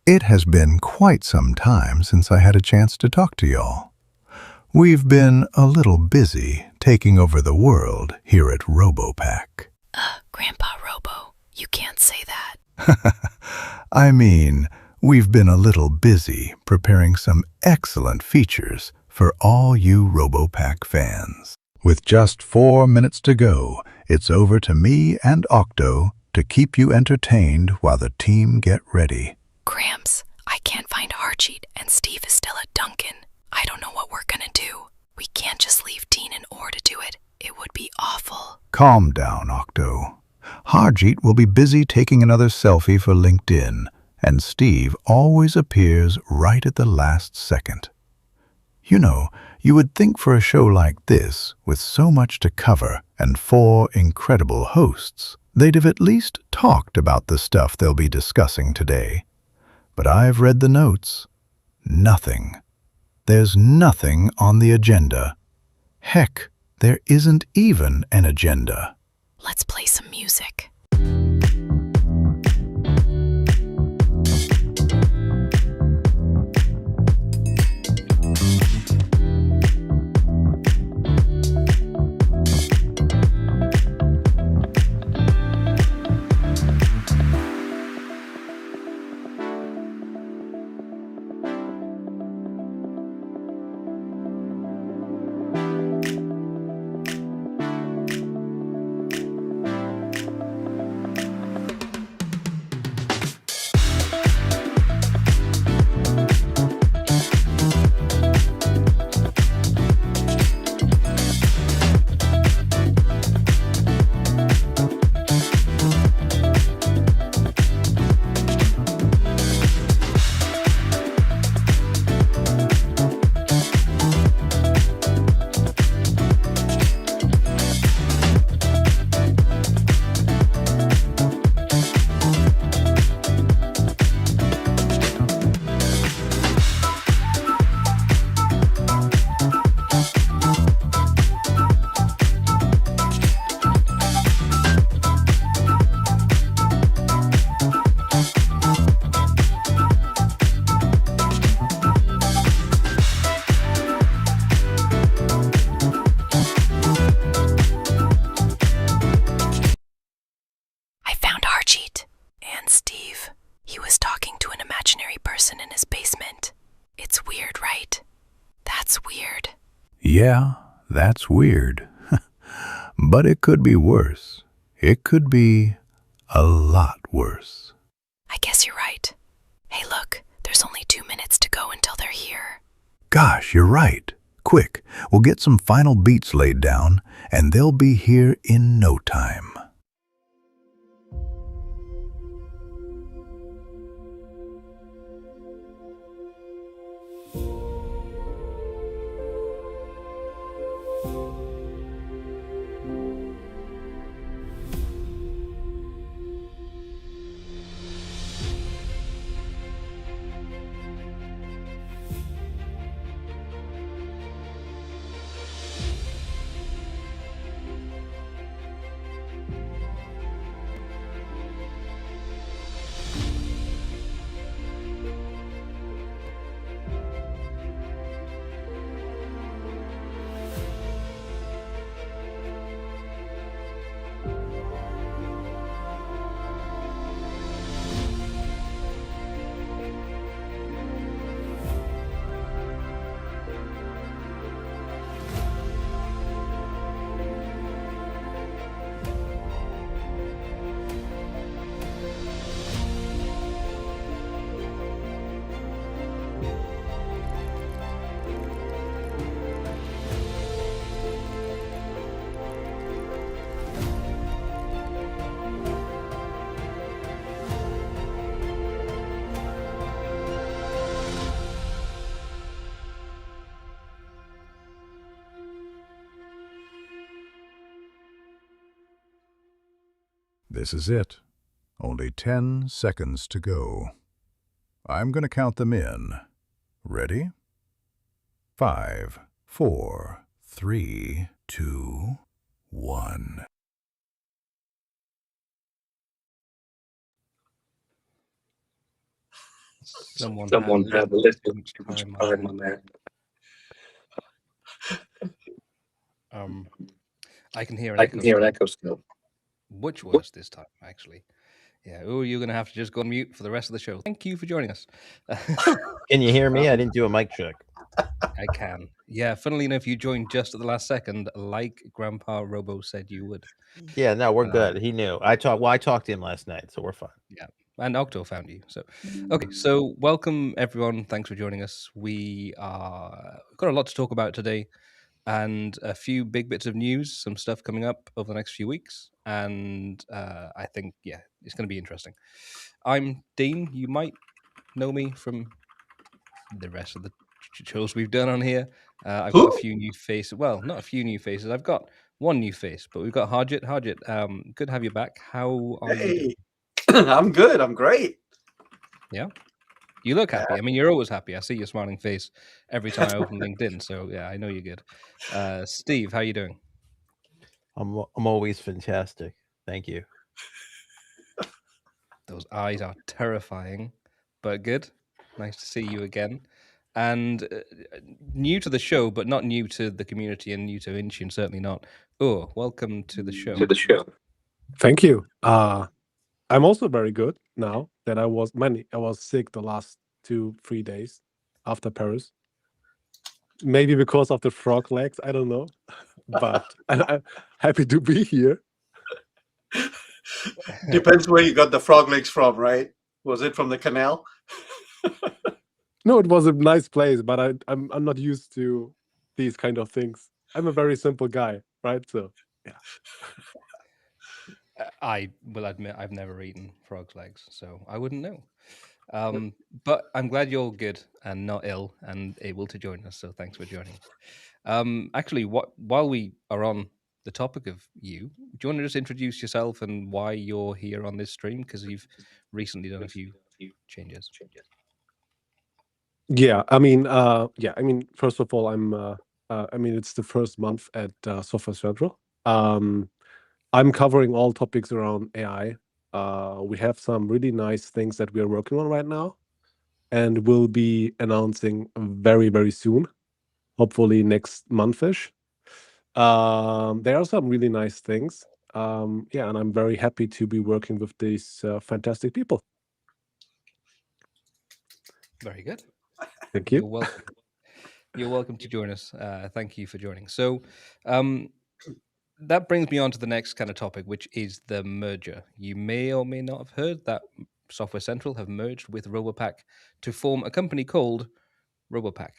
It has been quite some time since I had a chance to talk to y'all. We've been a little busy taking over the world here at Robopack. Grandpa Robo, you can't say that. I mean, we've been a little busy preparing some excellent features for all you Robopack fans. With just 4 minutes to go, it's over to me and Octo to keep you entertained while the team get ready. Gramps, I can't find Harjeet and Steve is still at Duncan. I don't know what we're gonna do. We can't just leave Dean and Orr to do it. It would be awful. Calm down, Octo. Harjeet will be busy taking another selfie for LinkedIn, and Steve always appears right at the last second. You know, you would think for a show like this, with so much to cover and 4 incredible hosts, they'd have at least talked about the stuff they'll be discussing today. But I've read the notes. Nothing. There's nothing on the agenda. Heck, there isn't even an agenda. Let's play some music. In his basement. It's weird, right? That's weird. Yeah, that's weird. But it could be worse. It could be a lot worse. I guess you're right. Hey, look, there's only 2 minutes to go until they're here. Gosh, you're right. Quick, we'll get some final beats laid down, and they'll be here in no time. This is it. Only 10 seconds to go. I'm going to count them in. Ready? 5, 4, 3, 2, 1. Someone had a little too much time on their hands. I can hear an echo still. Much worse this time, actually. Yeah. Oh, you're going to have to just go on mute for the rest of the show. Thank you for joining us. Can you hear me? I didn't do a mic check. I can. Yeah. Funnily enough, you joined just at the last second, like Grandpa Robo said you would. Yeah, no, we're good. He knew. I talked to him last night, so we're fine. Yeah. And Octo found you. So, okay. So, welcome everyone. Thanks for joining us. We've got a lot to talk about today, and a few big bits of news, some stuff coming up over the next few weeks. And I think, yeah, it's going to be interesting. I'm Dean. You might know me from the rest of the shows we've done on here. I've got a few new faces. Well, not a few new faces. I've got one new face, but we've got Harjit. Harjit, good to have you back. How are you doing? I'm good. I'm great. Yeah. You look happy. I mean, you're always happy. I see your smiling face every time I open LinkedIn. So yeah, I know you're good. Steve, how are you doing? I'm always fantastic. Thank you. Those eyes are terrifying, but good. Nice to see you again. And new to the show, but not new to the community and new to Intune, certainly not. Oh, welcome to the show. Thank you. I'm also very good now that I was sick the last 2-3 days after Paris. Maybe because of the frog legs, I don't know. But I'm happy to be here. Depends where you got the frog legs from, right? Was it from the canal? No, it was a nice place, but I'm not used to these kind of things. I'm a very simple guy, right? So yeah. I will admit I've never eaten frog's legs, so I wouldn't know. But I'm glad you're good and not ill and able to join us. So thanks for joining. Actually, while we are on the topic of you, do you want to just introduce yourself and why you're here on this stream? Because you've recently done a few changes. Yeah, I mean, first of all, it's the first month at SoftwareCentral. I'm covering all topics around AI. We have some really nice things that we are working on right now, and we'll be announcing very, very soon, hopefully next month-ish. There are some really nice things. And I'm very happy to be working with these fantastic people. Very good. Thank you. You're welcome. You're welcome to join us. Thank you for joining. So that brings me on to the next kind of topic, which is the merger. You may or may not have heard that Software Central have merged with Robopack to form a company called Robopack.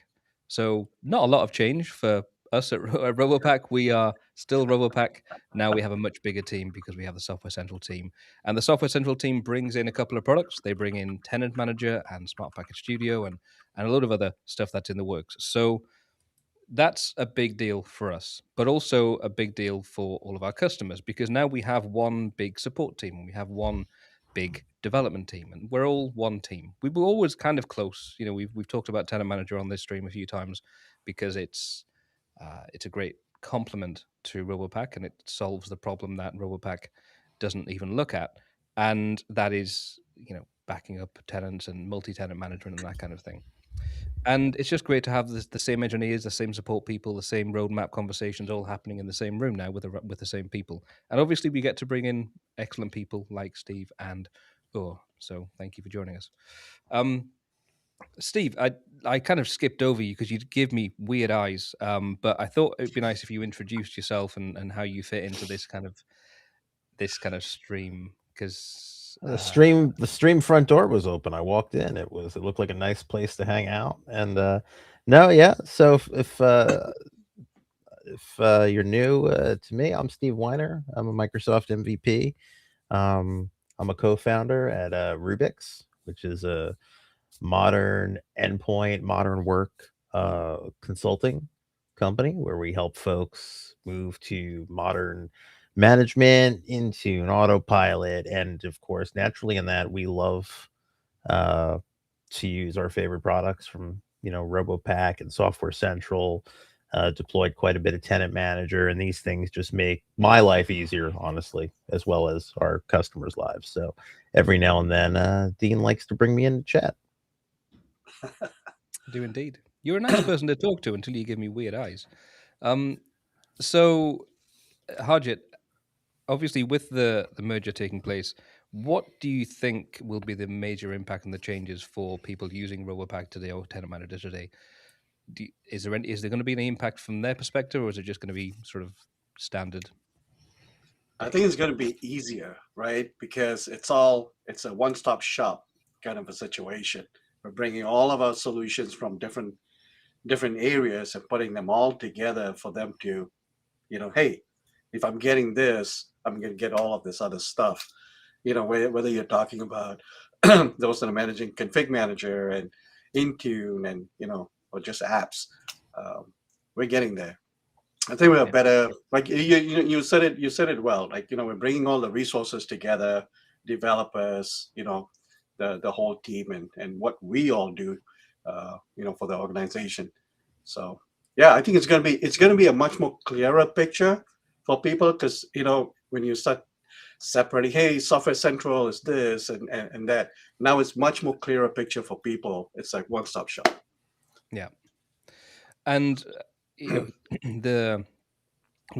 So not a lot of change for us at Robopack. We are still Robopack. Now we have a much bigger team because we have the Software Central team. And the Software Central team brings in a couple of products. They bring in Tenant Manager and Smart Package Studio and a load of other stuff that's in the works. So that's a big deal for us, but also a big deal for all of our customers because now we have one big support team and we have one big development team, and we're all one team. We were always kind of close. You know, we've talked about Tenant Manager on this stream a few times because it's a great complement to Robopack and it solves the problem that Robopack doesn't even look at, and that is, you know, backing up tenants and multi-tenant management and that kind of thing. And it's just great to have the same engineers, the same support people, the same roadmap conversations all happening in the same room now with the same people. And obviously, we get to bring in excellent people like Steve and Ur. So thank you for joining us. Steve, I kind of skipped over you because you'd give me weird eyes, but I thought it'd be nice if you introduced yourself and how you fit into this kind of stream because. The stream front door was open. I walked in. It looked like a nice place to hang out. And So if you're new to me, I'm Steve Weiner. I'm a Microsoft MVP. I'm a co-founder at Rubix, which is a modern endpoint, modern work consulting company where we help folks move to modern management, into an autopilot, and of course, naturally in that, we love to use our favorite products from, Robopack and Software Central. Deployed quite a bit of Tenant Manager, and these things just make my life easier, honestly, as well as our customers' lives. So every now and then, Dean likes to bring me in to chat. I do indeed. You're a nice person to talk to until you give me weird eyes. So, Harjit, obviously, with the merger taking place, what do you think will be the major impact and the changes for people using Robopack today or tenant managers today? Is there going to be any impact from their perspective, or is it just going to be sort of standard? I think it's going to be easier, right? Because it's a one-stop shop kind of a situation. We're bringing all of our solutions from different areas and putting them all together for them to, hey, if I'm getting this, I'm going to get all of this other stuff. Whether you're talking about those that are managing config manager and Intune and or just apps, we're getting there. I think we're Yeah. better. Like you said it. You said it well. Like we're bringing all the resources together, developers, the whole team, and what we all do, for the organization. So yeah, I think it's gonna be a much more clearer picture for people because when you start separating, hey, Software Central is this and that. Now it's much more clearer picture for people. It's like one stop shop. Yeah. And we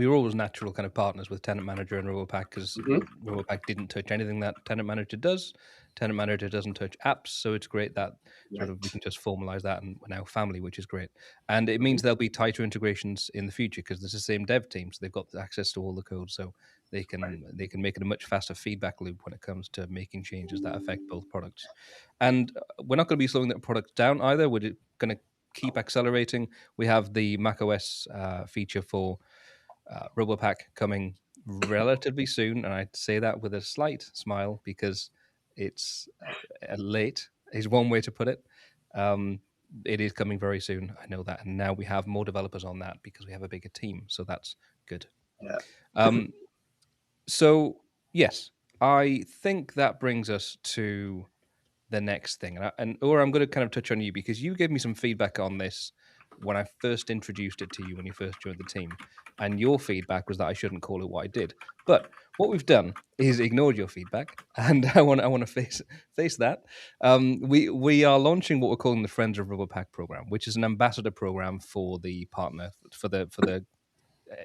were always natural kind of partners with Tenant Manager and Robopack because Robopack didn't touch anything that Tenant Manager does. Tenant Manager doesn't touch apps, so it's great that sort of we can just formalize that, and we're now family, which is great. And it means there'll be tighter integrations in the future because there's the same dev team, so they've got access to all the code, so they can make it a much faster feedback loop when it comes to making changes that affect both products. And we're not going to be slowing that product down either. We're going to keep accelerating. We have the macOS feature for Robopack coming relatively soon, and I say that with a slight smile because it's late. Is one way to put it. It is coming very soon. I know that, and now we have more developers on that because we have a bigger team, so that's good. Yeah. So yes, I think that brings us to the next thing, or I'm going to kind of touch on you because you gave me some feedback on this when I first introduced it to you when you first joined the team, and your feedback was that I shouldn't call it what I did. But what we've done is ignored your feedback, and I want to face that. We are launching what we're calling the Friends of Robopack program, which is an ambassador program for the partner for the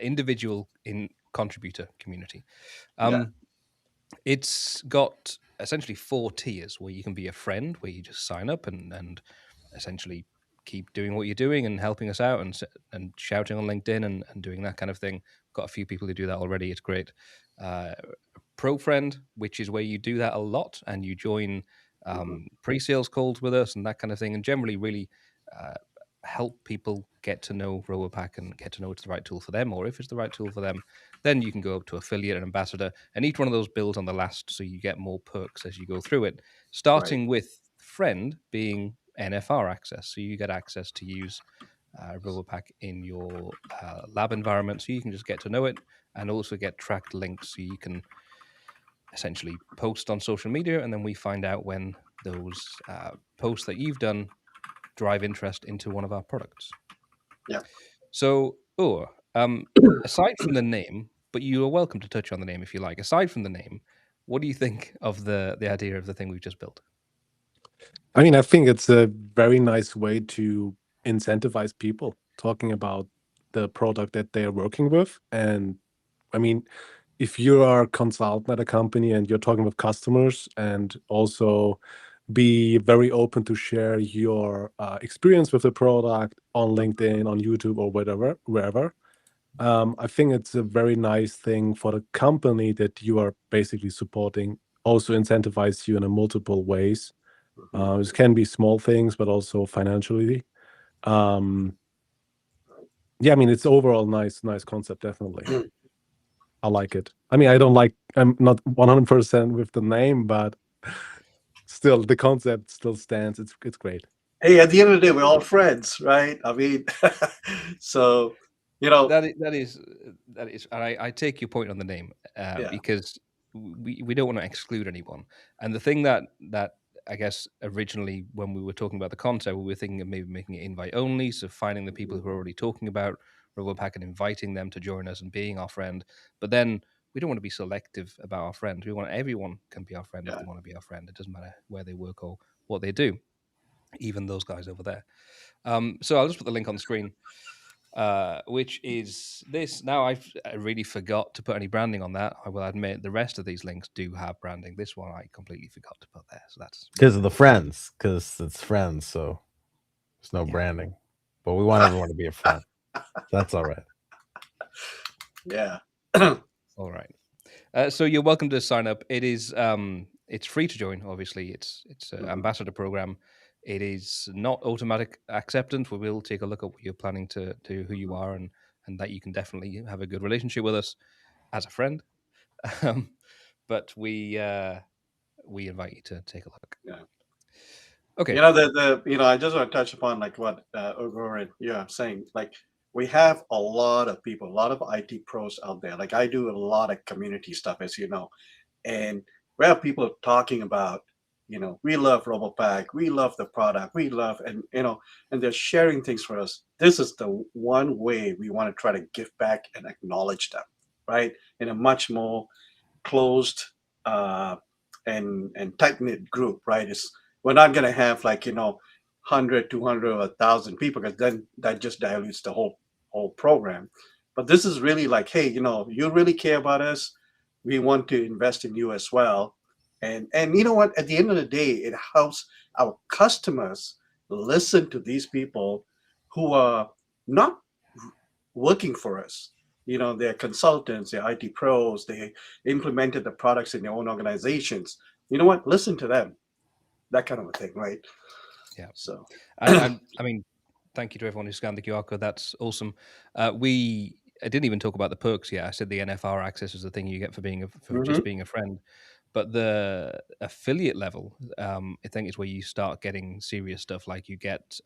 individual in contributor community. Yeah. It's got essentially 4 tiers where you can be a friend, where you just sign up and essentially keep doing what you're doing and helping us out and shouting on LinkedIn and doing that kind of thing. Got a few people who do that already. It's great. Pro friend, which is where you do that a lot and you join pre-sales calls with us and that kind of thing, and generally really uh, help people get to know Robopack and get to know it's the right tool for them, or if it's the right tool for them, then you can go up to affiliate and ambassador, and each one of those builds on the last, so you get more perks as you go through it, starting with friend being NFR access, so you get access to use Robopack in your lab environment, so you can just get to know it and also get tracked links, so you can essentially post on social media, and then we find out when those posts that you've done drive interest into one of our products. Yeah. So, aside from the name, but you are welcome to touch on the name if you like. Aside from the name, what do you think of the idea of the thing we've just built? I mean, I think it's a very nice way to incentivize people talking about the product that they're working with. And I mean, if you are a consultant at a company and you're talking with customers, and also be very open to share your experience with the product on LinkedIn, on YouTube, or wherever. I think it's a very nice thing for the company that you are basically supporting, also incentivize you in a multiple ways. This can be small things, but also financially. Yeah, I mean, it's overall nice concept, definitely. I like it. I mean, I'm not 100% with the name, but still, the concept still stands. It's great. Hey, at the end of the day, we're all friends, right? I mean, so That is, and I take your point on the name yeah, because we don't want to exclude anyone. And the thing that I guess originally when we were talking about the concept, we were thinking of maybe making it invite only, so finding the people who are already talking about Robopack and inviting them to join us and being our friend. But then we don't want to be selective about our friends. We want everyone can be our friend if yeah, they want to be our friend. It doesn't matter where they work or what they do. even those guys over there. So I'll just put the link on the screen, which is this. Now I really forgot to put any branding on that. I will admit the rest of these links do have branding. This one I completely forgot to put there. So that's because of the friends, because it's friends, so there's no Yeah. branding. But we want everyone to be a friend. That's all right. Yeah. all right. So you're welcome to sign up. It is it's free to join. Obviously, it's an ambassador program. It is not automatic acceptance. We will take a look at what you're planning to who you are, and that you can definitely have a good relationship with us as a friend. But we invite you to take a look. Yeah. Okay. You know, I just want to touch upon like what Ugur and you are saying. Like, we have a lot of people, a lot of IT pros out there. Like, I do a lot of community stuff, as you know, and we have people talking about, we love Robopack, we love the product, we love, and and they're sharing things for us. This is the one way we want to try to give back and acknowledge them, right? In a much more closed and tight knit group, right? We're not going to have like 100, 200, or 1,000 people, because then that just dilutes the whole program. But this is really like, hey, you really care about us. We want to invest in you as well. And you know what? At the end of the day, it helps our customers listen to these people who are not working for us. They're consultants, they're IT pros, they implemented the products in their own organizations. You know what? Listen to them. That kind of a thing, right? Yeah. So, And I mean, thank you to everyone who scanned the QR code. That's awesome. I didn't even talk about the perks yet. I said the NFR access is the thing you get for just being a friend. But the affiliate level, I think, is where you start getting serious stuff. Like you get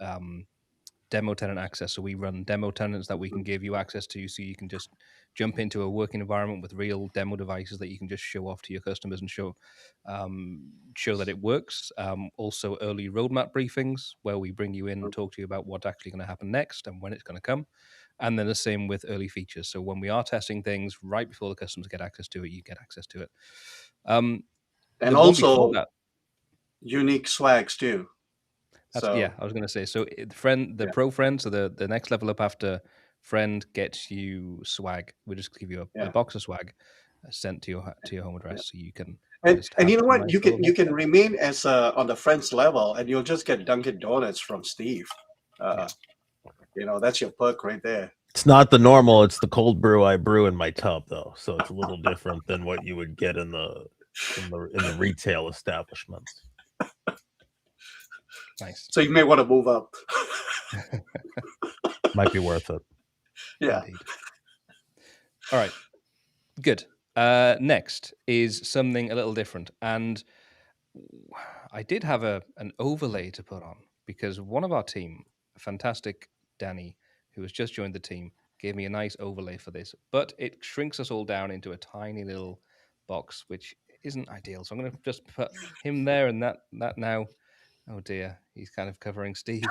demo tenant access. So we run demo tenants that we can give you access to, so you can just jump into a working environment with real demo devices that you can just show off to your customers and show that it works. Also, early roadmap briefings where we bring you in and talk to you about what's actually going to happen next and when it's going to come. And then the same with early features. So when we are testing things right before the customers get access to it, you get access to it. and the one also before that, unique swags too. I was going to say, so the pro friend, so the next level up after friend gets you swag. We'll just give you a box of swag sent to your home address, so you can just and have you know some what? nice You little can remain as on the friends level, and you'll just get Dunkin' Donuts from Steve. That's your perk right there. It's not the normal. It's the cold brew I brew in my tub, though, so it's a little different than what you would get in the retail establishments. Nice. So you may want to move up. Might be worth it. Yeah. Indeed. All right. Good. Next is something a little different, and I did have an overlay to put on because one of our team, a fantastic Danny, who has just joined the team, gave me a nice overlay for this, but it shrinks us all down into a tiny little box, which isn't ideal. So I'm going to just put him there and that now. Oh dear, he's kind of covering Steve.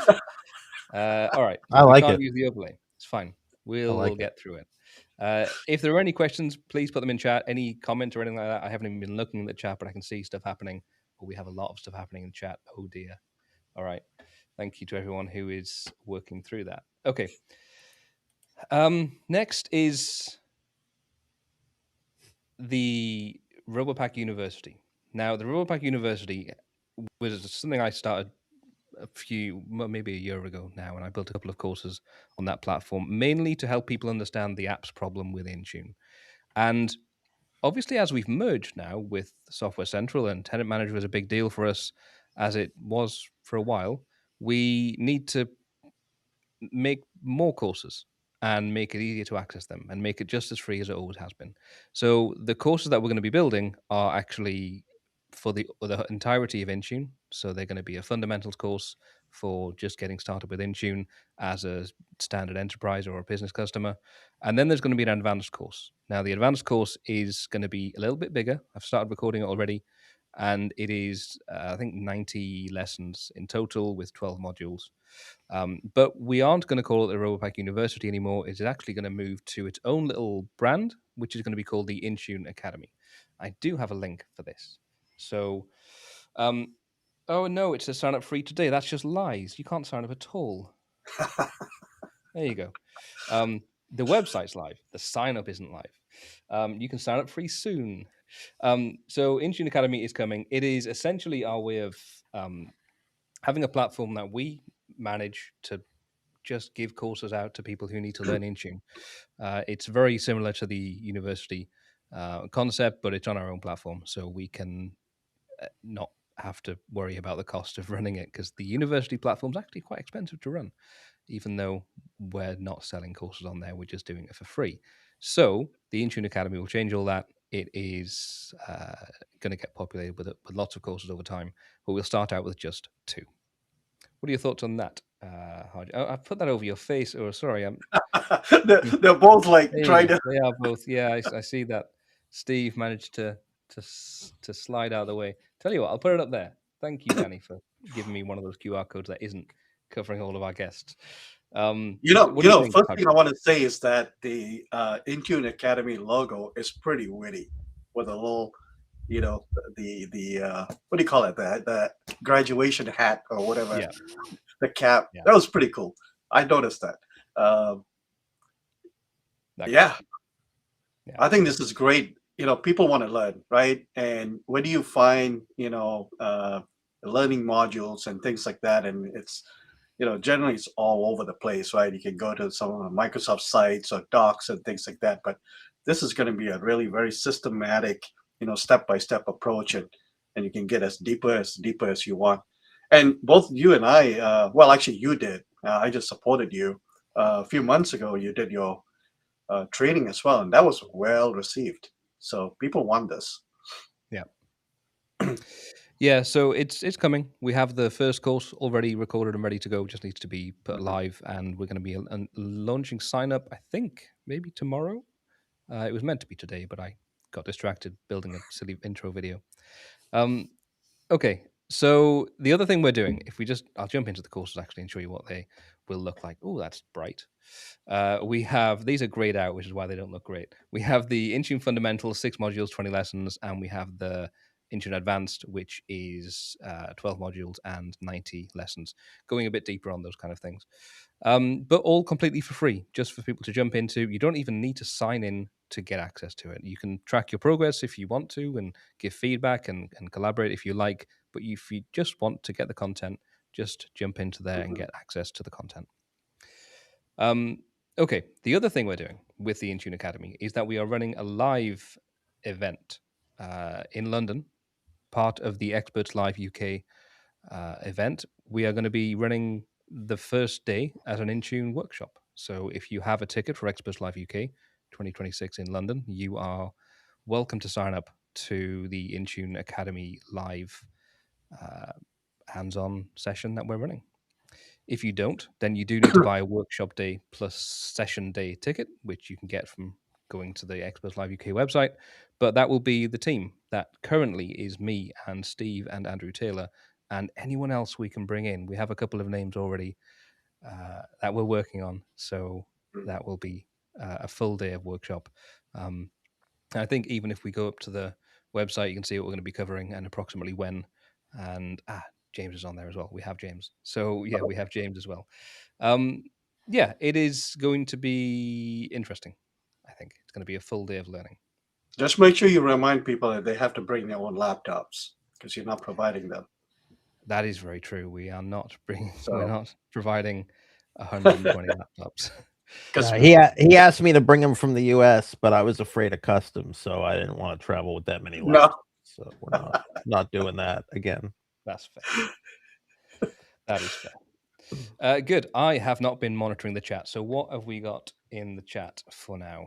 All right, I we like can't it. use the overlay. It's fine. We'll like it. get through it. If there are any questions, please put them in chat. Any comments or anything like that. I haven't even been looking at the chat, but I can see stuff happening. But we have a lot of stuff happening in the chat. Oh dear. All right. Thank you to everyone who is working through that. Okay. Next is the Robopack University. Now, the Robopack University was something I started maybe a year ago now, and I built a couple of courses on that platform, mainly to help people understand the apps problem with Intune. And obviously, as we've merged now with Software Central, and Tenant Manager was a big deal for us, as it was for a while, we need to make more courses and make it easier to access them and make it just as free as it always has been. So the courses that we're going to be building are actually for the entirety of Intune. So they're going to be a fundamentals course for just getting started with Intune as a standard enterprise or a business customer. And then there's going to be an advanced course. Now, the advanced course is going to be a little bit bigger. I've started recording it already. And it is, I think, 90 lessons in total with 12 modules. But we aren't going to call it the Robopack University anymore. It's actually going to move to its own little brand, which is going to be called the Intune Academy. I do have a link for this. So Oh no, it says sign up free today. That's just lies. You can't sign up at all. There you go. The website's live. The sign up isn't live. You can sign up free soon. So Intune Academy is coming. It is essentially our way of having a platform that we manage to just give courses out to people who need to learn Intune. It's very similar to the university concept, but it's on our own platform, so we can not have to worry about the cost of running it, because the university platform is actually quite expensive to run, even though we're not selling courses on there, we're just doing it for free. So the Intune Academy will change all that. It is going to get populated with lots of courses over time, but we'll start out with just 2. What are your thoughts on that, Hardy? Oh, I've put that over your face. Or sorry, They're both like trying to. they are both. Yeah, I see that. Steve managed to slide out of the way. Tell you what, I'll put it up there. Thank you, Danny, for giving me one of those QR codes that isn't covering all of our guests. What do you think, First Hardy? thing I want to say is that the Intune Academy logo is pretty witty, with a little, the what do you call it? The graduation hat or whatever, Yeah. the cap. Yeah. That was pretty cool. I noticed that. That Yeah. Yeah. I think this is great. People want to learn, right? And where do you find, learning modules and things like that? And it's, generally it's all over the place, right? You can go to some of the Microsoft sites or docs and things like that. But this is going to be a really very systematic, step-by-step approach, and you can get as deeper as you want. And both you and I, well, actually you did. I just supported you a few months ago. You did your training as well, and that was well received. So people want this. Yeah. Yeah, so it's coming. We have the first course already recorded and ready to go. Just needs to be put live, and we're going to be launching sign up, I think, maybe tomorrow. It was meant to be today, but I got distracted building a silly intro video. Okay, so the other thing we're doing, I'll jump into the courses actually and show you what they will look like. Oh, that's bright. We have, these are grayed out, which is why they don't look great. We have the Intune Fundamentals, 6 modules, 20 lessons, and we have the Intune Advanced, which is 12 modules and 90 lessons, going a bit deeper on those kind of things. But all completely for free, just for people to jump into. You don't even need to sign in to get access to it. You can track your progress if you want to, and give feedback and collaborate if you like. But if you just want to get the content, just jump into there and get access to the content. Okay, the other thing we're doing with the Intune Academy is that we are running a live event in London, part of the Experts Live UK event. We are going to be running the first day as an Intune workshop. So if you have a ticket for Experts Live UK 2026 in London, you are welcome to sign up to the Intune Academy live hands-on session that we're running. If you don't, then you do need to buy a workshop day plus session day ticket, which you can get from going to the Experts Live UK website. But that will be the team that currently is me and Steve and Andrew Taylor and anyone else we can bring in. We have a couple of names already that we're working on. So that will be a full day of workshop. I think even if we go up to the website, you can see what we're going to be covering and approximately when. And James is on there as well. We have James. So yeah, we have James as well. Yeah, it is going to be interesting. I think it's going to be a full day of learning. Just make sure you remind people that they have to bring their own laptops, because you're not providing them. That is very true. We are not bringing. So- We're not providing 120 laptops. He asked me to bring him from the U.S., but I was afraid of customs, so I didn't want to travel with that many laptops. So we're not doing that again. That's fair. That is fair. Good. I have not been monitoring the chat. So what have we got in the chat for now?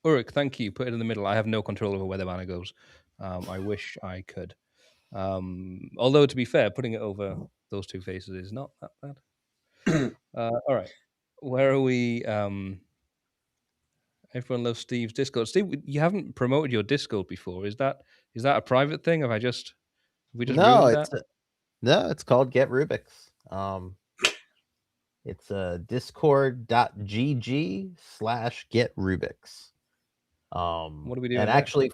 Ulrich, thank you. Put it in the middle. I have no control over where the banner goes. I wish I could. Although, to be fair, putting it over those two faces is not that bad. All right. Where are we? Everyone loves Steve's Discord. Steve, you haven't promoted your Discord before. Is that a private thing? Have we just ruined that? No, it's called Get Rubik's. It's discord.gg/getrubik's. What are we doing? And actually,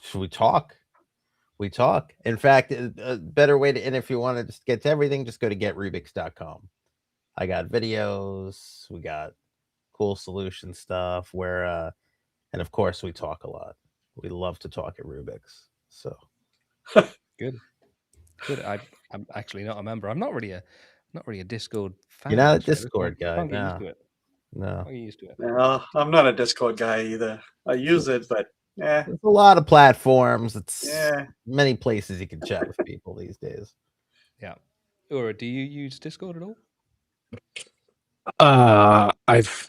should we talk? We talk. In fact, a better way to, and if you want to just get to everything, just go to getrubiks.com. I got videos. We got cool solution stuff where, and of course, we talk a lot. We love to talk at Rubik's. So Good. I'm actually not a member. I'm not really a Discord fan. you're not a actually. I just Discord guy, can't get used no. to it. No. Can't get used to it. No, I'm not a Discord guy either. I use it, but yeah, There's a lot of platforms. It's yeah. many places you can chat with people these days. Yeah. Or do you use Discord at all? I've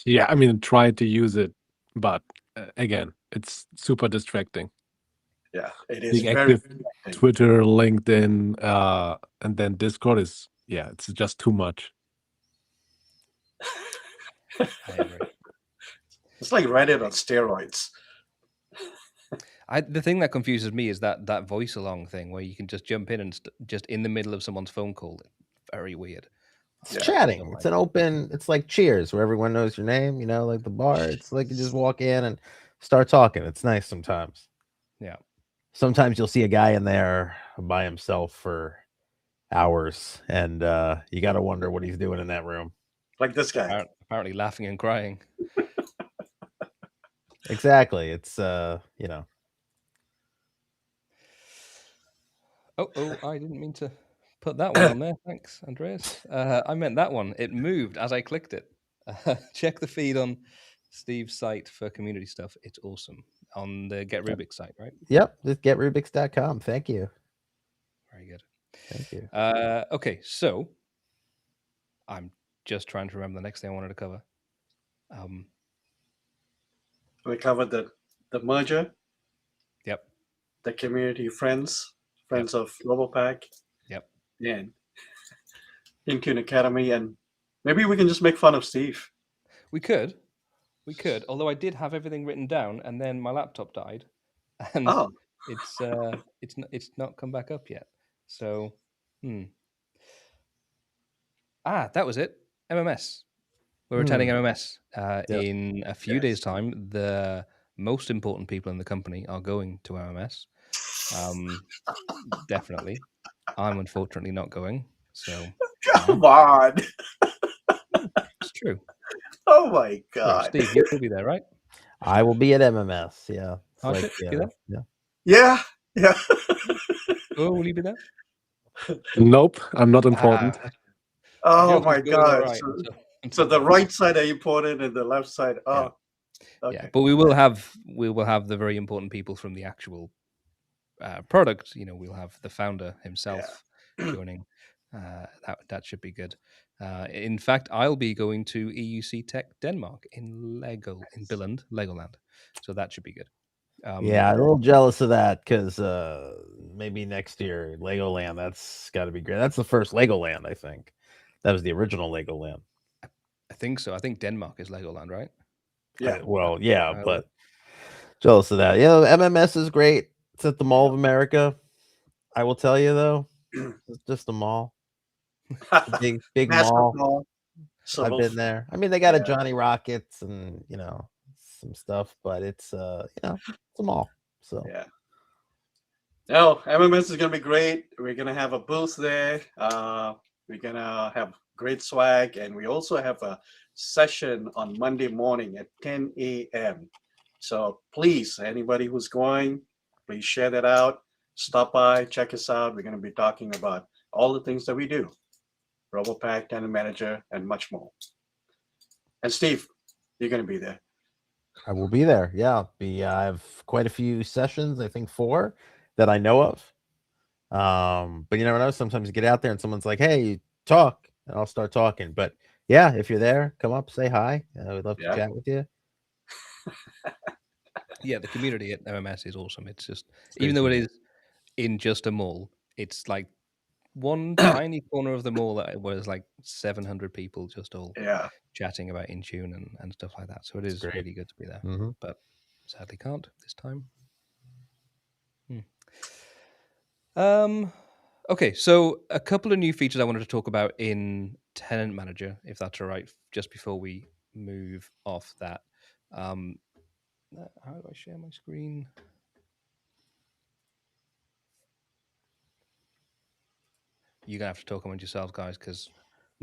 yeah, I mean, tried to use it, but again, it's super distracting. Yeah, it is Being very active, Twitter, LinkedIn, and then Discord is it's just too much. I agree. It's like Reddit on steroids. The thing that confuses me is that voice along thing where you can just jump in and just in the middle of someone's phone call. Very weird. It's chatting. It's an open. It's like Cheers, where everyone knows your name. You know, like the bar. It's like you just walk in and start talking. It's nice sometimes. Yeah. Sometimes you'll see a guy in there by himself for hours, and you got to wonder what he's doing in that room. Like this guy. Apparently laughing and crying. Exactly. It's you know. Oh, I didn't mean to put that one on there. Thanks, Andreas. I meant that one. It moved as I clicked it. Check the feed on Steve's site for community stuff. It's awesome. On the Get Rubik site, right? Yep. Just getrubiks.com. Thank you. Very good. Thank you. Okay, so I'm just trying to remember the next thing I wanted to cover. We covered the merger. Yep. The community friends of Robopack. Yep. And Intune Academy, and maybe we can just make fun of Steve. We could. Although I did have everything written down, and then my laptop died, and it's not come back up yet. So, that was it. MMS. We're attending MMS in a few days' time. The most important people in the company are going to MMS. Definitely. I'm unfortunately not going. So come on. It's true. Oh my God. Steve, you'll be there, right? I will be at MMS. Yeah. Like, be there? Yeah. Oh, will you be there? Nope, I'm not important. Oh my God. Right. So the right side are important and the left side. Oh, okay. Yeah. But we will have the very important people from the actual product. You know, we'll have the founder himself joining. That should be good. In fact, I'll be going to EUC Tech Denmark in Billund, Legoland. So that should be good. Yeah, I'm a little jealous of that because maybe next year Legoland. That's got to be great. That's the first Legoland, I think. That was the original Legoland. I think so. I think Denmark is Legoland, right? Yeah. But jealous of that. MMS is great. It's at the Mall of America. I will tell you though, it's just a mall. It's a big mall. So I've been there. I mean, they got a Johnny Rockets and some stuff, but it's it's a mall. So yeah. No, MMS is gonna be great. We're gonna have a booth there. We're gonna have great swag, and we also have a session on Monday morning at 10 a.m. So please, anybody who's going, please share that out. Stop by, check us out. We're going to be talking about all the things that we do, Robopack, Tenant Manager, and much more. And Steve, you're going to be there. I will be there. Yeah, I have quite a few sessions. I think 4 that I know of. But you never know. Sometimes you get out there and someone's like, "Hey, talk," and I'll start talking. But yeah, if you're there, come up, say hi. We'd love to chat with you. Yeah, the community at MMS is awesome. It's just, even though it is in just a mall, it's like one tiny corner of the mall that was like 700 people just all chatting about Intune and stuff like that. So it is really good to be there. But sadly can't this time. Okay, so a couple of new features I wanted to talk about in Tenant Manager, if that's all right, just before we move off that. How do I share my screen? you're gonna have to talk amongst yourselves, guys, because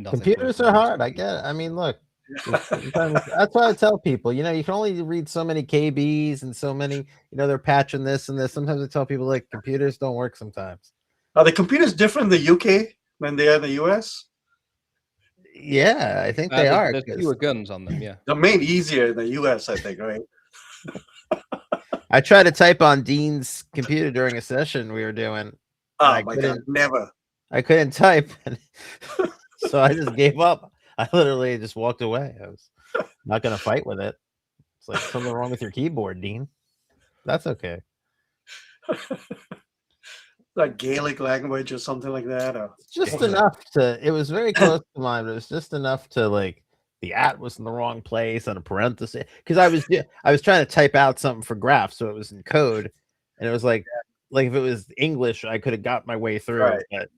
Computers are hard. I get it. I mean, look, sometimes that's why I tell people, you can only read so many KBs and so many, they're patching this and this. Sometimes I tell people, like, computers don't work sometimes. Are the computers different in the UK than they are in the US? Yeah, I think they are. There's fewer guns on them. Yeah, They're made easier in the US, I think, right? I tried to type on Dean's computer during a session we were doing. Oh my God, never. I couldn't type, so I just gave up. I literally just walked away. I was not going to fight with it. It's like something wrong with your keyboard, Dean. That's okay. Like Gaelic language or something like that. Or Just enough to. It was very close to mine, but it was just enough to, like, the at was in the wrong place and a parenthesis, because I was trying to type out something for graph, so it was in code, and it was like if it was English, I could have got my way through, Right. but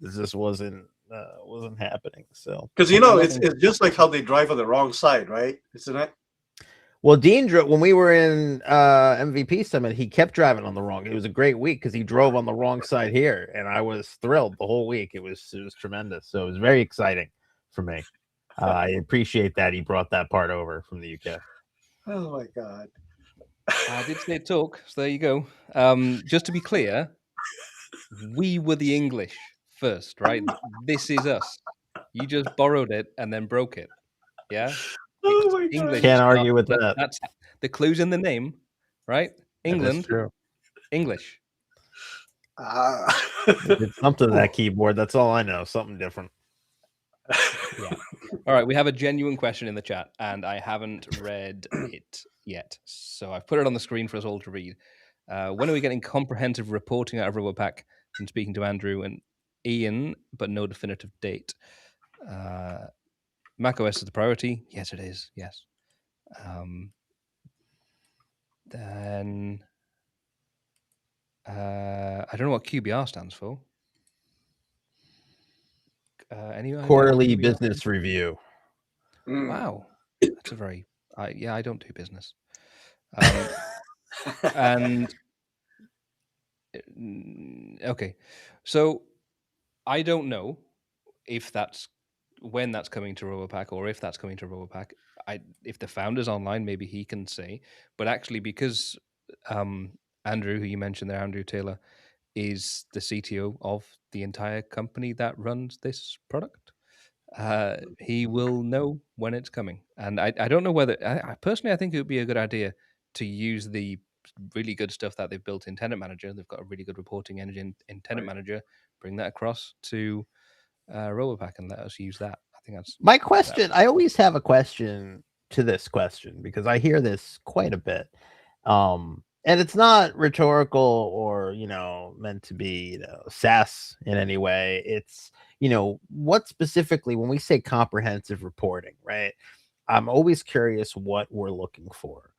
this just wasn't happening. So because it's just like how they drive on the wrong side, right? Isn't it? Well, Dean drove when we were in MVP Summit. He kept driving on the wrong. It was a great week because he drove on the wrong side here, and I was thrilled the whole week. It was tremendous. So it was very exciting for me. I appreciate that he brought that part over from the UK. Oh my God! I did say talk, so there you go. Just to be clear, we were the English first, right? This is us. You just borrowed it and then broke it. Yeah. Oh my God! English. Can't argue with that. That's the clues in the name, right? England. True. English. It's something to that keyboard. That's all I know. Something different. Yeah. All right. We have a genuine question in the chat, and I haven't read it yet. So I've put it on the screen for us all to read. When are we getting comprehensive reporting out of Robopack? Been speaking to Andrew and Ian, but no definitive date. macOS is the priority. Yes, it is. Yes. Then I don't know what QBR stands for. Any idea Quarterly what QBR business review. Wow, that's a very I don't do business. And okay, so I don't know if that's when that's coming to Robopack or if that's coming to Robopack. If the founder's online, maybe he can say. But actually, because Andrew, who you mentioned there, Andrew Taylor, is the CTO of the entire company that runs this product, he will know when it's coming. And I don't know whether I personally I think it would be a good idea to use the really good stuff that they've built in Tenant Manager. They've got a really good reporting engine in Tenant Manager. Bring that across to Robopack and let us use that. I think that's my question. I always have a question to this question because I hear this quite a bit. And it's not rhetorical or, meant to be, sass in any way. It's, what specifically, when we say comprehensive reporting, right? I'm always curious what we're looking for,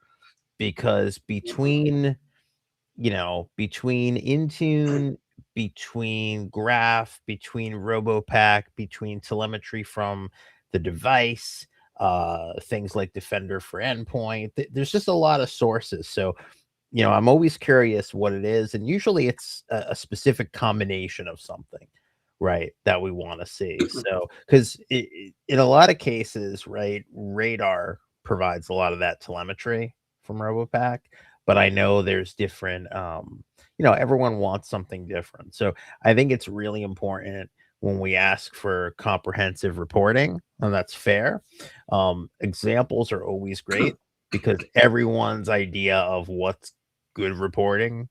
because between Intune, between Graph, between Robopack, between telemetry from the device, things like Defender for Endpoint, there's just a lot of sources. So, I'm always curious what it is. And usually it's a specific combination of something, right, that we want to see. So, because in a lot of cases, right, Radar provides a lot of that telemetry from Robopack, but I know there's different, everyone wants something different. So I think it's really important when we ask for comprehensive reporting, and that's fair. Examples are always great because everyone's idea of what's good reporting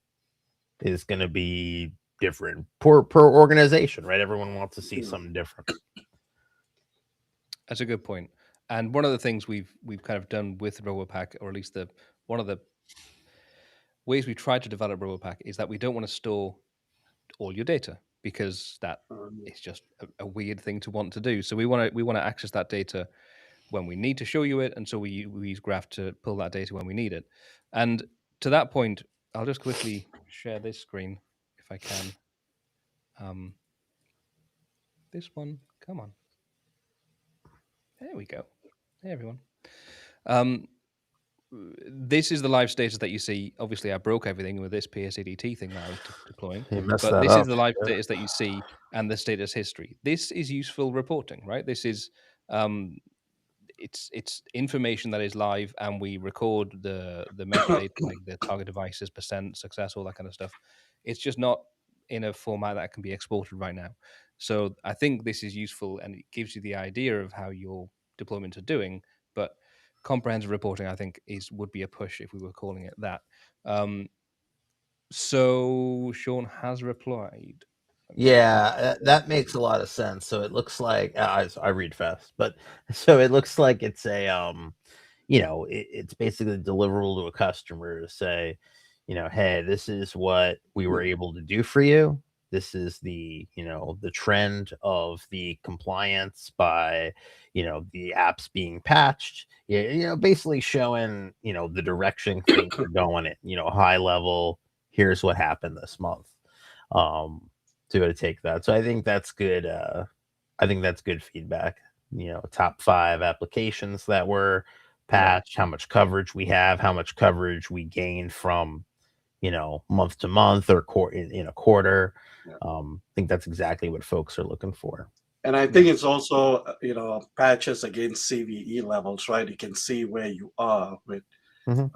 is going to be different per organization, right? Everyone wants to see something different. That's a good point. And one of the things we've kind of done with Robopack, or at least one of the ways we try to develop Robopack, is that we don't want to store all your data because that is just a weird thing to want to do. So we want to access that data when we need to show you it, and so we use Graph to pull that data when we need it. And to that point, I'll just quickly share this screen if I can. This one, come on. There we go. Hey, everyone. this is the live status that you see. Obviously, I broke everything with this PSADT thing that I was deploying. You messed But that this is up. the live Yeah. status that you see and the status history. This is useful reporting, right? This is it's information that is live, and we record the metadata like the target devices, percent success, all that kind of stuff. It's just not in a format that can be exported right now. So I think this is useful, and it gives you the idea of how your deployments are doing. But comprehensive reporting, I think, would be a push if we were calling it that. So Sean has replied. Yeah, that makes a lot of sense. So it looks like I read fast, but so it looks like it's a it's basically deliverable to a customer to say, hey, this is what we were able to do for you. This is the the trend of the compliance by the apps being patched. Yeah, basically showing the direction things are going in. High level. Here's what happened this month. To take that. So I think that's good. I think that's good feedback. Top 5 applications that were patched, how much coverage we have, how much coverage we gained from, month to month or in a quarter. Yeah. I think that's exactly what folks are looking for. And I think it's also, patches against CVE levels, right? You can see where you are with, Mhm.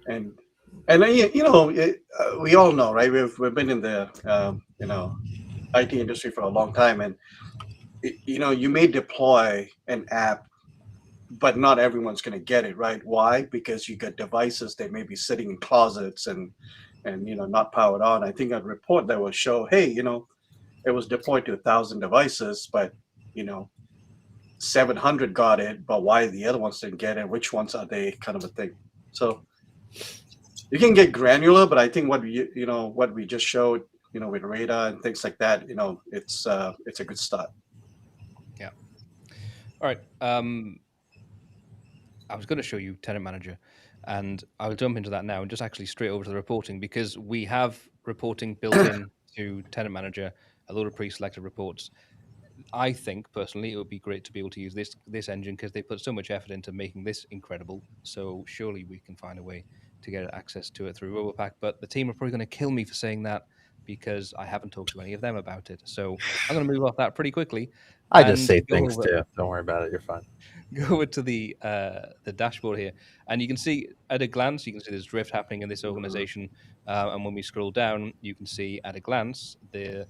and we all know, right? We've been in the IT industry for a long time, and you may deploy an app, but not everyone's going to get it, right? Why? Because you got devices that may be sitting in closets and not powered on. I think a report that will show, hey, it was deployed to 1,000 devices, but 700 got it, but why the other ones didn't get it? Which ones are they? Kind of a thing. So you can get granular, but I think what we just showed, with radar and things like that, it's a good start. Yeah. All right. I was going to show you Tenant Manager, and I'll jump into that now and just actually straight over to the reporting, because we have reporting built in to Tenant Manager, a load of pre-selected reports. I think personally it would be great to be able to use this engine, because they put so much effort into making this incredible. So surely we can find a way to get access to it through Robopack. But the team are probably going to kill me for saying that, because I haven't talked to any of them about it. So I'm going to move off that pretty quickly. I just and say go things over- too. Don't worry about it. You're fine. Go over to the dashboard here, and you can see at a glance, you can see there's drift happening in this organization. And when we scroll down, you can see at a glance the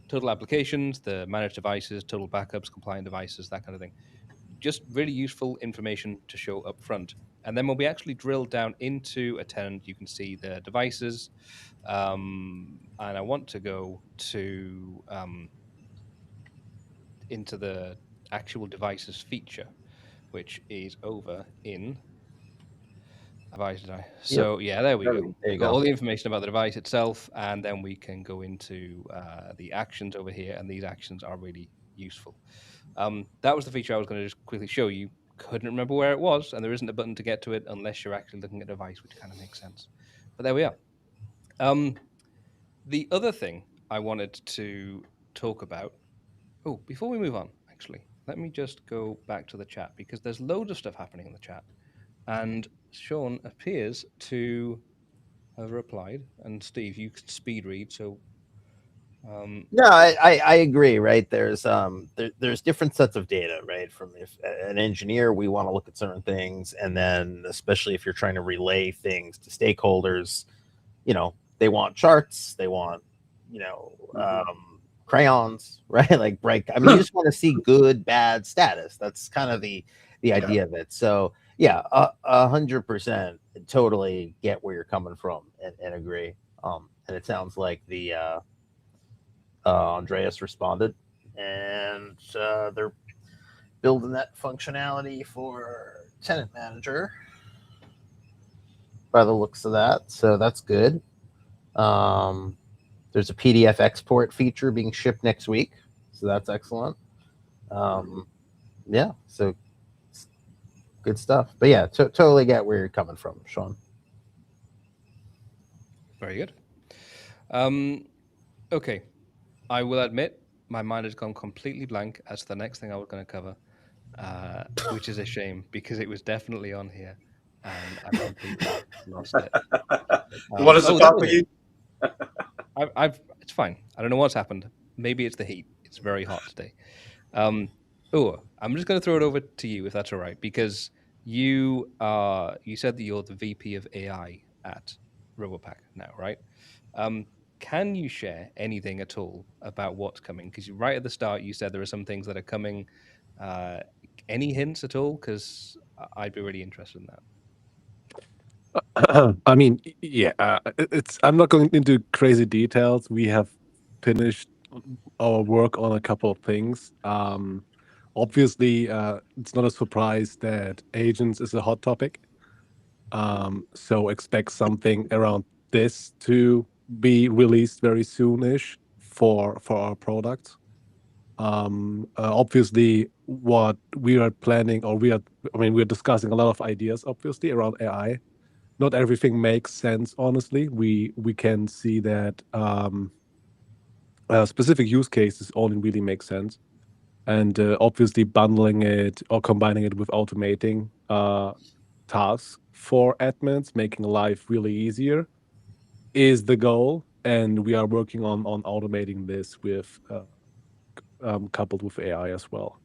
total applications, the managed devices, total backups, compliant devices, that kind of thing. Just really useful information to show up front. And then when we actually drill down into a tenant, you can see the devices. And I want to go to into the actual devices feature, which is over in device design. So yeah, there we go. There you We've got go. all the information about the device itself, and then we can go into the actions over here, and these actions are really useful. That was the feature I was going to just quickly show you. Couldn't remember where it was, and there isn't a button to get to it unless you're actually looking at a device, which kind of makes sense. But there we are. The other thing I wanted to talk about. Oh, before we move on, actually, let me just go back to the chat, because there's loads of stuff happening in the chat. And Sean appears to have replied. And Steve, you can speed read, so No, I agree. Right, there's different sets of data. Right, from if an engineer, we want to look at certain things, and then especially if you're trying to relay things to stakeholders, they want charts, they want crayons, right? Like bright. I mean, you just want to see good, bad status. That's kind of the idea of it. So yeah, 100%, totally get where you're coming from and agree. And it sounds like the Andreas responded, and they're building that functionality for Tenant Manager by the looks of that. So that's good. There's a PDF export feature being shipped next week, so that's excellent. Yeah, so good stuff. But yeah, totally get where you're coming from, Sean. very good. Okay, I will admit my mind has gone completely blank as to the next thing I was going to cover. which is a shame because it was definitely on here, and I've completely lost it. You want us to Oh, that talk was for it. you? It's fine. I don't know what's happened. Maybe it's the heat. It's very hot today. I'm just going to throw it over to you if that's all right, because you said that you're the VP of AI at Robopack now, right? Um, can you share anything at all about what's coming? Because right at the start you said there are some things that are coming. Uh, any hints at all? Because I'd be really interested in that. I mean, yeah, it's. I'm not going into crazy details. We have finished our work on a couple of things. Obviously, it's not a surprise that agents is a hot topic. So expect something around this to be released very soonish for our product. Obviously, what we are planning, or I mean, we're discussing a lot of ideas, obviously, around AI. Not everything makes sense, honestly. We can see that specific use cases only really make sense, and obviously bundling it or combining it with automating tasks for admins, making life really easier, is the goal. And we are working on automating this with coupled with AI as well.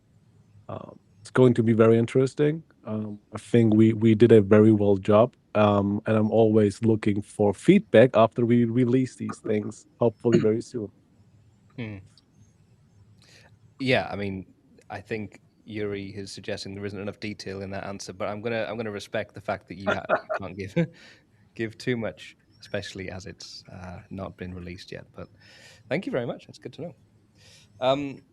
It's going to be very interesting. I think we did a very well job, and I'm always looking for feedback after we release these things. Hopefully, very soon. Hmm. Yeah, I mean, I think Yuri is suggesting there isn't enough detail in that answer, but I'm gonna respect the fact that you can't give give too much, especially as it's not been released yet. But thank you very much. That's good to know.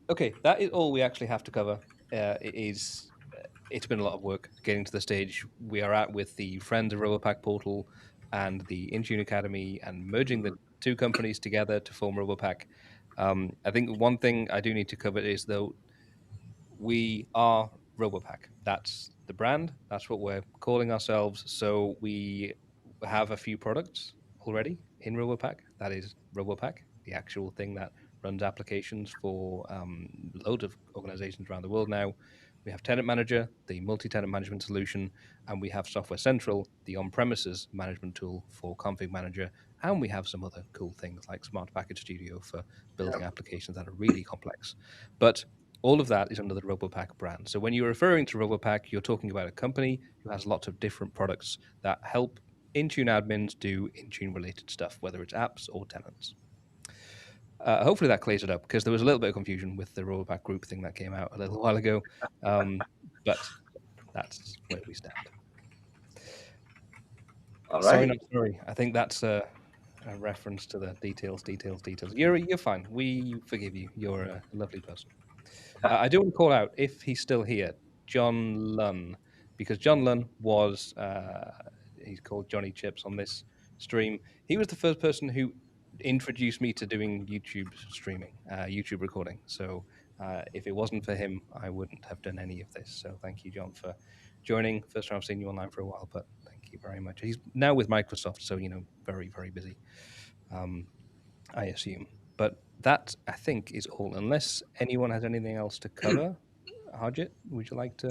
Okay, that is all we actually have to cover. It's been a lot of work getting to the stage we are at with the Friends of Robopack portal and the Intune Academy, and merging the two companies together to form Robopack. I think one thing I do need to cover is, though, we are Robopack. That's the brand. That's what we're calling ourselves. So we have a few products already in Robopack. That is Robopack, the actual thing that runs applications for loads of organizations around the world now. We have Tenant Manager, the multi-tenant management solution, and we have Software Central, the on-premises management tool for Config Manager, and we have some other cool things like Smart Package Studio for building applications that are really complex. But all of that is under the Robopack brand. So when you're referring to Robopack, you're talking about a company who has lots of different products that help Intune admins do Intune related stuff, whether it's apps or tenants. Hopefully that clears it up, because there was a little bit of confusion with the Robopack group thing that came out a little while ago. But that's where we stand. All Sorry, right. not sorry. I think that's a reference to the details. You're fine. We forgive you. You're a lovely person. I do want to call out, if he's still here, John Lunn, because John Lunn was, he's called Johnny Chips on this stream. He was the first person who introduced me to doing YouTube streaming, YouTube recording. So if it wasn't for him, I wouldn't have done any of this. So thank you, John, for joining. First time I've seen you online for a while, but thank you very much. He's now with Microsoft, so, very, very busy, I assume. But that, I think, is all, unless anyone has anything else to cover. Harjit, would you like to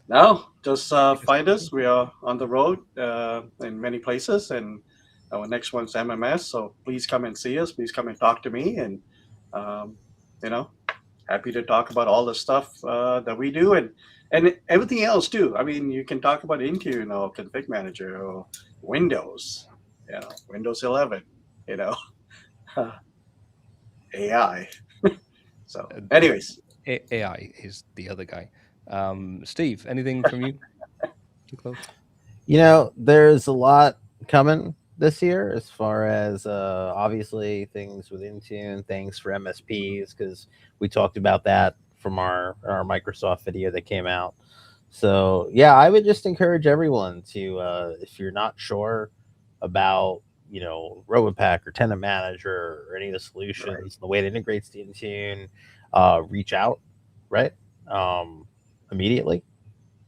Now, just take us find through? us. We are on the road in many places, and our next one's MMS. So please come and see us. Please come and talk to me, and um, you know, happy to talk about all the stuff that we do, and everything else too. I mean, you can talk about Intune or Config Manager or Windows, Windows 11, you know, AI. So, Uh, anyways, AI is the other guy. Steve, anything from you to close? There's a lot coming this year as far as obviously things with Intune, things for MSPs, because we talked about that from our Microsoft video that came out. So yeah, I would just encourage everyone to, if you're not sure about Robopack or Tenant Manager or any of the solutions, the way it integrates to Intune, reach out, right? Immediately,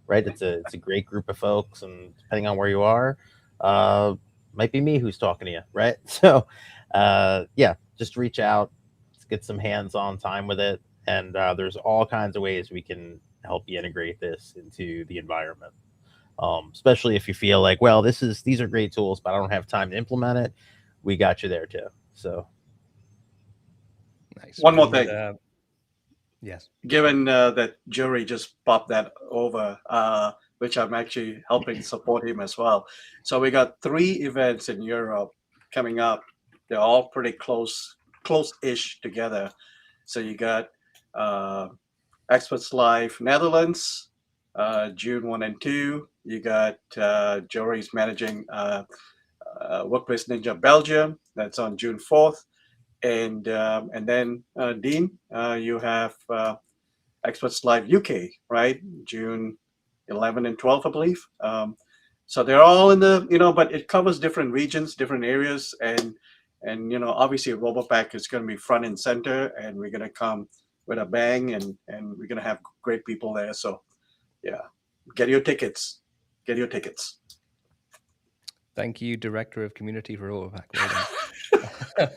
right? It's a great group of folks, and depending on where you are, might be me who's talking to you, right? So, yeah, just reach out, let's get some hands-on time with it, and there's all kinds of ways we can help you integrate this into the environment. Especially if you feel like, well, these are great tools, but I don't have time to implement it. We got you there too. So, Nice. One more thing. Yes. Given that Jury just popped that over, which I'm actually helping support him as well. So we got 3 events in Europe coming up. They're all pretty close-ish together. So you got Experts Live Netherlands, June 1 and 2. You got Jury's managing Workplace Ninja Belgium. That's on June 4th. And then Dean, you have Experts Live UK, right? June 11 and 12, I believe. So they're all in the, but it covers different regions, different areas, and obviously Robopack is going to be front and center, and we're going to come with a bang, and we're going to have great people there. So yeah, get your tickets. Thank you, Director of Community for Robopack. Well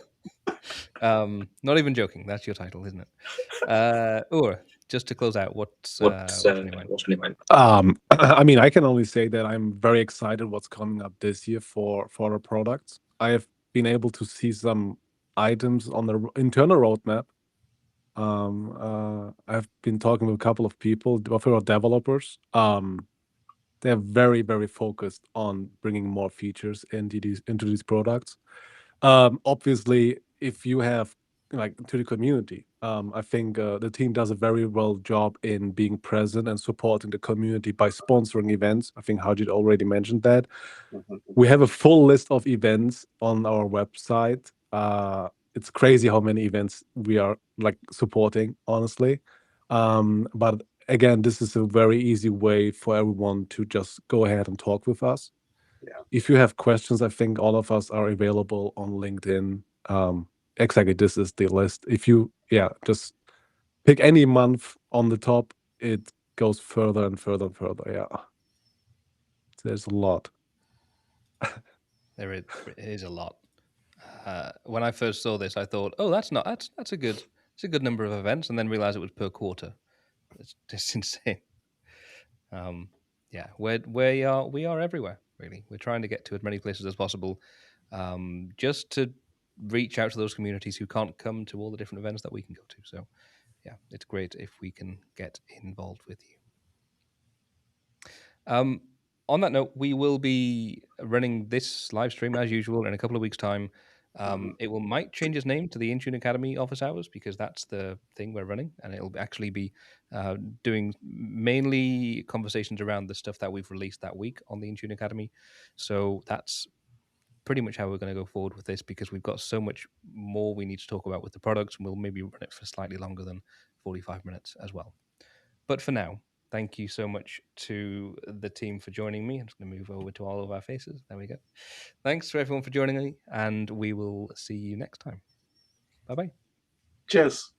done. Not even joking. That's your title, isn't it? Or just to close out, what's on your mind? I mean, I can only say that I'm very excited what's coming up this year for our products. I have been able to see some items on the internal roadmap. I've been talking with a couple of people, of our developers. They're very, very focused on bringing more features into these products. Obviously, if you have to the community, I think the team does a very well job in being present and supporting the community by sponsoring events. I think Harjit already mentioned that. We have a full list of events on our website. It's crazy how many events we are supporting, honestly. But again, this is a very easy way for everyone to just go ahead and talk with us. Yeah. If you have questions, I think all of us are available on LinkedIn. Exactly, this is the list. If you, just pick any month on the top, it goes further and further and further. Yeah, there's a lot. There is a lot. When I first saw this, I thought, "Oh, that's a good number of events," and then realized it was per quarter. It's just insane. Yeah, we are everywhere. Really, we're trying to get to as many places as possible, just to reach out to those communities who can't come to all the different events that we can go to. So, yeah, it's great if we can get involved with you. On that note, we will be running this live stream as usual in a couple of weeks' time. It might change its name to the Intune Academy Office Hours because that's the thing we're running, and it'll actually be doing mainly conversations around the stuff that we've released that week on the Intune Academy. So that's pretty much how we're going to go forward with this because we've got so much more we need to talk about with the products, and we'll maybe run it for slightly longer than 45 minutes as well. But for now, thank you so much to the team for joining me. I'm just going to move over to all of our faces. There we go. Thanks to everyone for joining me, and we will see you next time. Bye-bye. Cheers.